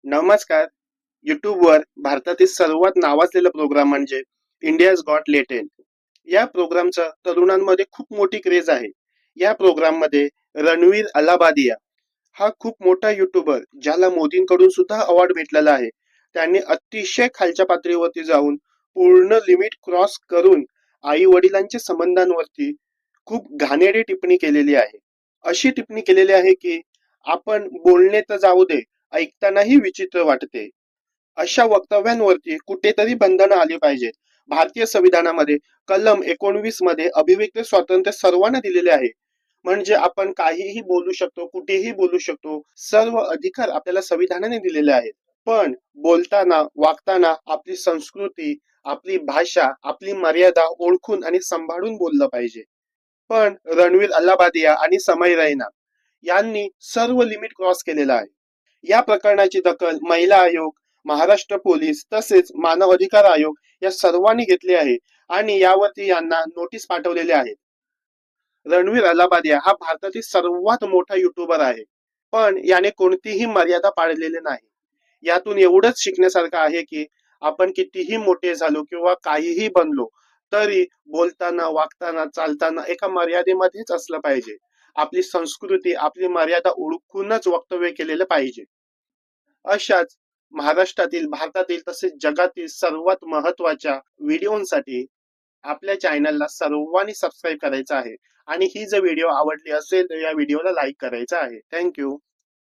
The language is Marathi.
नमस्कार. YouTubeवर भारतातील सर्वात नावाजलेला प्रोग्राम म्हणजे इंडियाज गॉट लेटेंट. या प्रोग्रामचं तरुणांमध्ये खूप मोठी क्रेज आहे. या प्रोग्राममध्ये रणवीर अलाहाबादिया हा खूप मोठा युट्यूबर ज्याला मोदींकडून सुद्धा अवॉर्ड भेटलेला आहे. त्यांनी अतिशय खालच्या पातळीवरती जाऊन पूर्ण लिमिट क्रॉस करून आई वडिलांच्या संबंधांवरती खूप घाणेरडी टिप्पणी केलेली आहे. अशी टिप्पणी केलेली आहे की आपण बोलणे तर जाऊ दे, ऐकतानाही विचित्र वाटते. अशा वक्तव्यांवरती कुठेतरी बंधनं आली पाहिजेत. भारतीय संविधानामध्ये कलम 19 मध्ये अभिव्यक्ती स्वातंत्र्य सर्वांना दिलेले आहे. म्हणजे आपण काहीही बोलू शकतो, कुठेही बोलू शकतो. सर्व अधिकार आपल्याला संविधानाने दिलेले आहेत. पण बोलताना, वागताना आपली संस्कृती, आपली भाषा, आपली मर्यादा ओळखून आणि सांभाळून बोललं पाहिजे. पण रणवीर अल्लाबादिया आणि समय रैना यांनी सर्व लिमिट क्रॉस केलेला आहे. या प्रकरणाची दखल महिला आयोग, महाराष्ट्र पोलीस तसेच मानव अधिकार आयोग या सर्वांनी घेतली आहे आणि यावरती यांना नोटीस पाठवलेले आहेत. रणवीर अलाहाबादिया हा भारतातील सर्वात मोठा युट्यूबर आहे, पण याने कोणतीही मर्यादा पाळलेली नाही. यातून एवढंच शिकण्यासारखं आहे की आपण कितीही मोठे झालो किंवा काहीही बनलो तरी बोलताना, वागताना, चालताना एका मर्यादेमध्येच असलं पाहिजे. आपली संस्कृती, आपली मर्यादा ओळखूनच वक्तव्य केलेलं पाहिजे. अशाच महाराष्ट्रातील, भारतातील तसेच जगातील सर्वात महत्वाच्या व्हिडिओसाठी आपल्या चॅनलला सर्वांनी सबस्क्राईब करायचं आहे आणि ही जर व्हिडिओ आवडली असेल तर या व्हिडिओला लाईक करायचं आहे. थँक्यू.